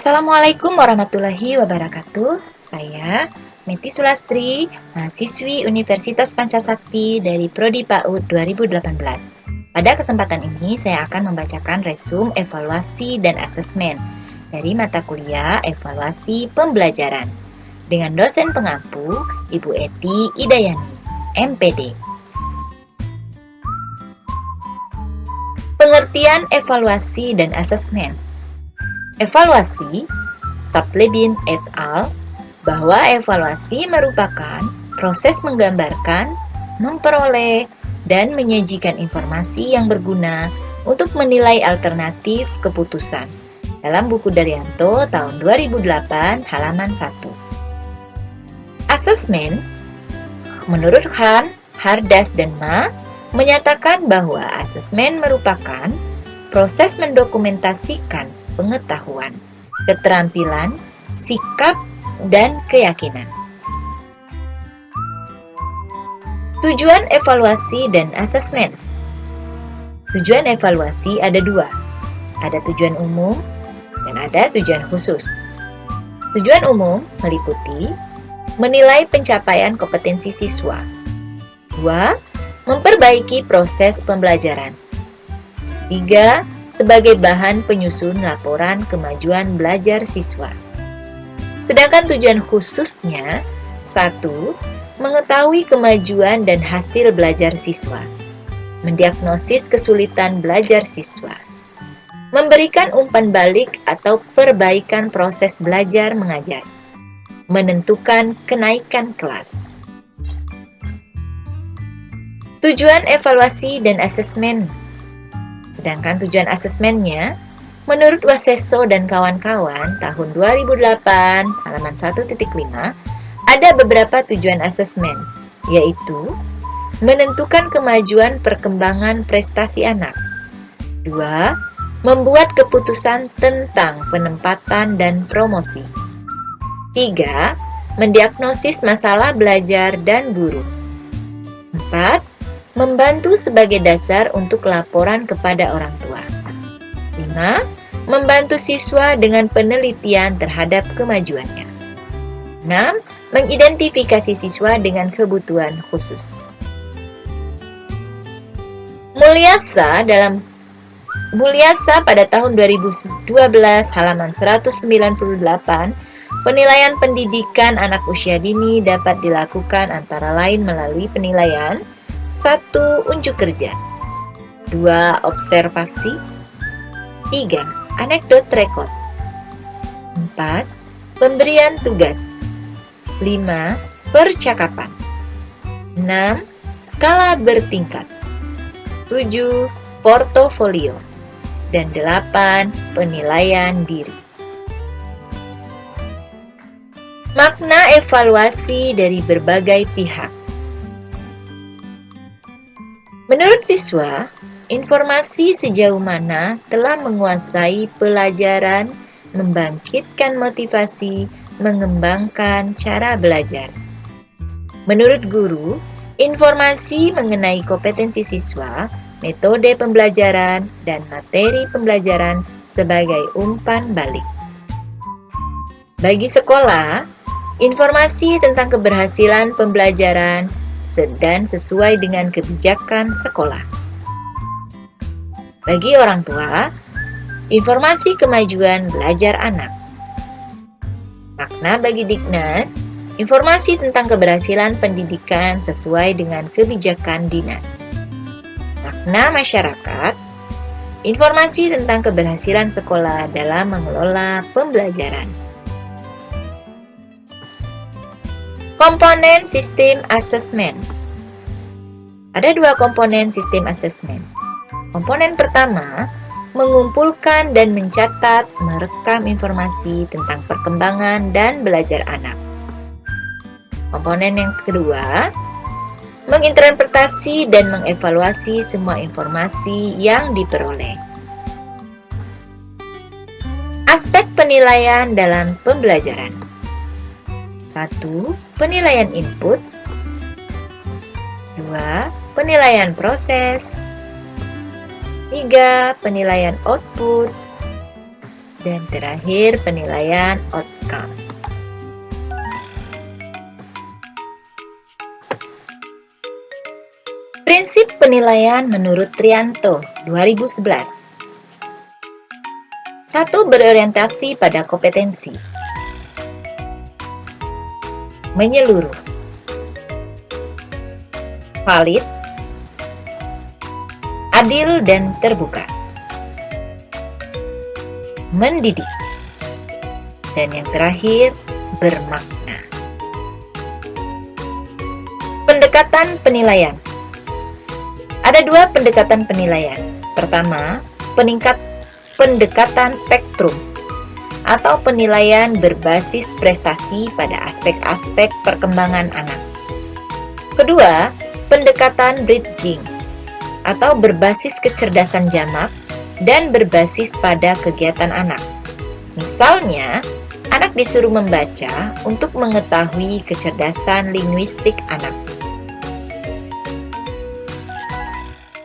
Assalamualaikum warahmatullahi wabarakatuh. Saya Meti Sulastri, mahasiswi Universitas Pancasakti dari Prodi PAUD 2018. Pada kesempatan ini saya akan membacakan resum evaluasi dan asesmen dari mata kuliah evaluasi pembelajaran dengan dosen pengampu Ibu Eti Idayani, MPD. Pengertian evaluasi dan asesmen. Evaluasi, Staplebin et al., bahwa evaluasi merupakan proses menggambarkan, memperoleh, dan menyajikan informasi yang berguna untuk menilai alternatif keputusan dalam buku Daryanto tahun 2008 halaman 1. Asesmen, menurut Han, Hardas, dan Ma, menyatakan bahwa asesmen merupakan proses mendokumentasikan pengetahuan, keterampilan, sikap, dan keyakinan. Tujuan evaluasi dan asesmen. Tujuan evaluasi ada dua. Ada tujuan umum dan ada tujuan khusus. Tujuan umum meliputi menilai pencapaian kompetensi siswa. 2. Memperbaiki proses pembelajaran. 3. Sebagai bahan penyusun laporan kemajuan belajar siswa. Sedangkan tujuan khususnya 1. Mengetahui kemajuan dan hasil belajar siswa, mendiagnosis kesulitan belajar siswa, memberikan umpan balik atau perbaikan proses belajar mengajar, menentukan kenaikan kelas. Tujuan evaluasi dan asesmen. Sedangkan tujuan asesmennya, menurut Waseso dan kawan-kawan tahun 2008 halaman 1.5, ada beberapa tujuan asesmen, yaitu menentukan kemajuan perkembangan prestasi anak. 2. Membuat keputusan tentang penempatan dan promosi. 3. Mendiagnosis masalah belajar dan guru. 4. Membantu sebagai dasar untuk laporan kepada orang tua. 5. Membantu siswa dengan penelitian terhadap kemajuannya. 6. Mengidentifikasi siswa dengan kebutuhan khusus. Mulyasa pada tahun 2012 halaman 198, penilaian pendidikan anak usia dini dapat dilakukan antara lain melalui penilaian 1. Unjuk kerja. 2. Observasi. 3. Anekdot rekod. 4. Pemberian tugas. 5. Percakapan. 6. Skala bertingkat. 7. Portofolio. Dan 8. Penilaian diri. Makna evaluasi dari berbagai pihak. Menurut siswa, informasi sejauh mana telah menguasai pelajaran, membangkitkan motivasi, mengembangkan cara belajar. Menurut guru, informasi mengenai kompetensi siswa, metode pembelajaran, dan materi pembelajaran sebagai umpan balik. Bagi sekolah, informasi tentang keberhasilan pembelajaran dan sesuai dengan kebijakan sekolah. Bagi orang tua, informasi kemajuan belajar anak. Makna bagi Diknas, informasi tentang keberhasilan pendidikan sesuai dengan kebijakan dinas. Makna masyarakat, informasi tentang keberhasilan sekolah dalam mengelola pembelajaran. Komponen sistem asesmen. Ada dua komponen sistem asesmen. Komponen pertama, mengumpulkan dan mencatat, merekam informasi tentang perkembangan dan belajar anak. Komponen yang kedua, menginterpretasi dan mengevaluasi semua informasi yang diperoleh. Aspek penilaian dalam pembelajaran. 1. Penilaian input. 2. Penilaian proses. 3. Penilaian output. Dan terakhir, penilaian outcome. Prinsip penilaian menurut Trianto 2011. 1. Berorientasi pada kompetensi. Menyeluruh. Valid. Adil dan terbuka. Mendidik. Dan yang terakhir, bermakna. Pendekatan penilaian. Ada dua pendekatan penilaian. Pertama, pendekatan spektrum atau penilaian berbasis prestasi pada aspek-aspek perkembangan anak. Kedua, pendekatan Bridging atau berbasis kecerdasan jamak dan berbasis pada kegiatan anak. Misalnya, anak disuruh membaca untuk mengetahui kecerdasan linguistik anak.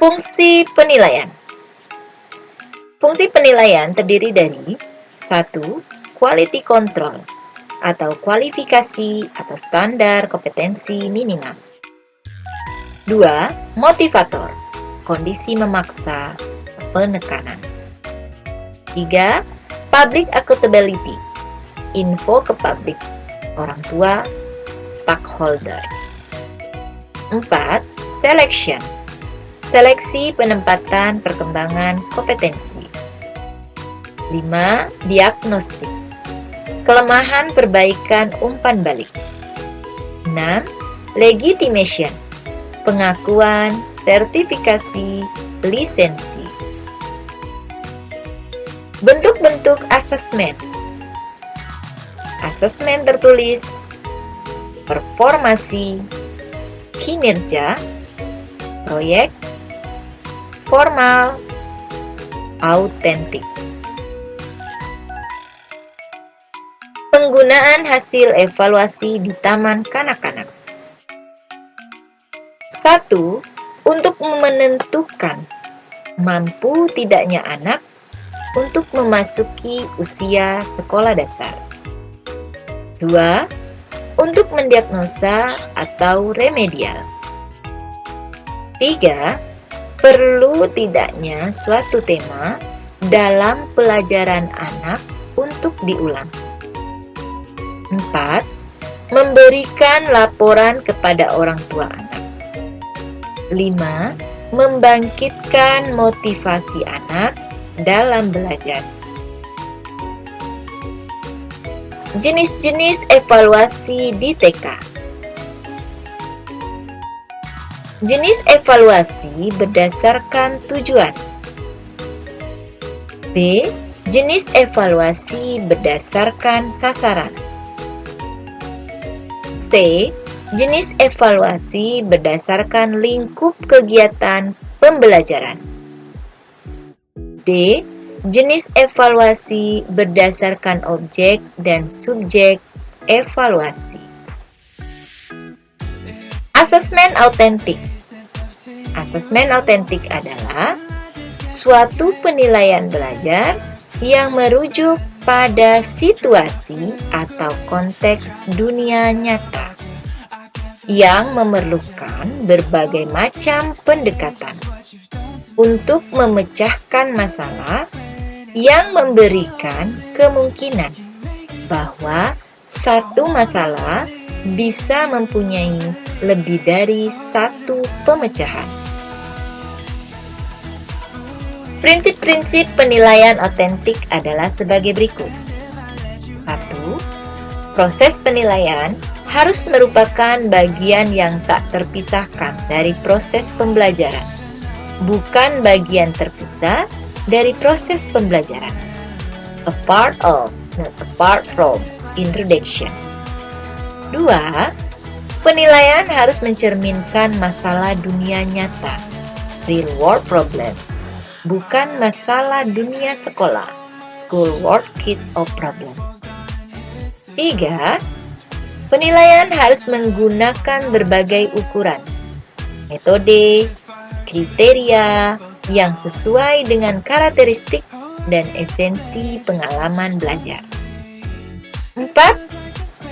Fungsi penilaian. Fungsi penilaian terdiri dari 1. Quality control atau kualifikasi atau standar kompetensi minimal. 2. Motivator, kondisi memaksa, penekanan. 3. Public accountability, info ke publik, orang tua, stakeholder. 4. Selection, seleksi penempatan perkembangan kompetensi. 5. Diagnostik, kelemahan perbaikan umpan balik. 6. Legitimation, pengakuan, sertifikasi, lisensi. Bentuk-bentuk asesmen. Asesmen tertulis, performasi, kinerja, proyek, formal, autentik. Penggunaan hasil evaluasi di taman kanak-kanak. 1. Untuk menentukan mampu tidaknya anak untuk memasuki usia sekolah dasar. 2. Untuk mendiagnosa atau remedial. 3. Perlu tidaknya suatu tema dalam pelajaran anak untuk diulang. 4. Memberikan laporan kepada orang tua anak. 5. Membangkitkan motivasi anak dalam belajar. Jenis-jenis evaluasi di TK. Jenis evaluasi berdasarkan tujuan. B. Jenis evaluasi berdasarkan sasaran. C. Jenis evaluasi berdasarkan lingkup kegiatan pembelajaran. D. Jenis evaluasi berdasarkan objek dan subjek evaluasi. Asesmen autentik. Asesmen autentik adalah suatu penilaian belajar yang merujuk pada situasi atau konteks dunia nyata yang memerlukan berbagai macam pendekatan untuk memecahkan masalah yang memberikan kemungkinan bahwa satu masalah bisa mempunyai lebih dari satu pemecahan. Prinsip-prinsip penilaian autentik adalah sebagai berikut. 1. Proses penilaian harus merupakan bagian yang tak terpisahkan dari proses pembelajaran, bukan bagian terpisah dari proses pembelajaran. A part of, not apart from, introduction. 2. Penilaian harus mencerminkan masalah dunia nyata, real world problem, bukan masalah dunia sekolah, school world kit of problem. 3. Penilaian harus menggunakan berbagai ukuran, metode, kriteria yang sesuai dengan karakteristik dan esensi pengalaman belajar. 4.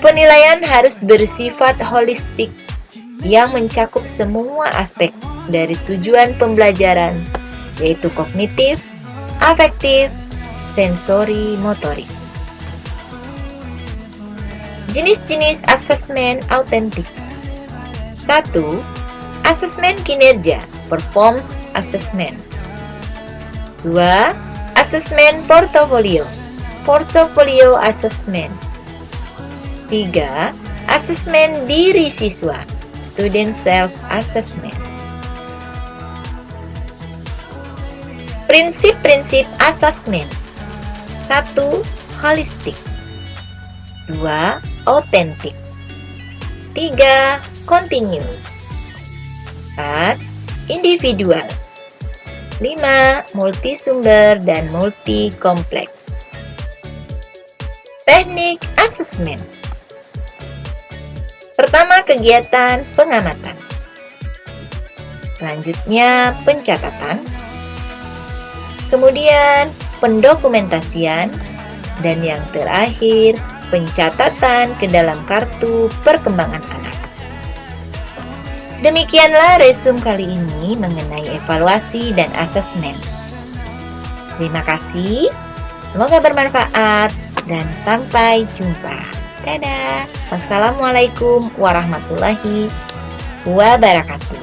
Penilaian harus bersifat holistik yang mencakup semua aspek dari tujuan pembelajaran, yaitu kognitif, afektif, sensori, motorik. Jenis-jenis asesmen autentik. 1. Asesmen kinerja, performance assessment. 2. Asesmen portofolio, portfolio assessment. 3. Asesmen diri siswa, student self-assessment. Prinsip-prinsip asesmen. 1. Holistik. 2. Autentik. 3. Continue. 4. Individual. 5. Multisumber dan multi-kompleks. Teknik asesmen. Pertama, kegiatan pengamatan. Selanjutnya, pencatatan. Kemudian, pendokumentasian. Dan yang terakhir, pencatatan ke dalam kartu perkembangan anak. Demikianlah resume kali ini mengenai evaluasi dan asesmen. Terima kasih, semoga bermanfaat, dan sampai jumpa. Dadah. Wassalamualaikum warahmatullahi wabarakatuh.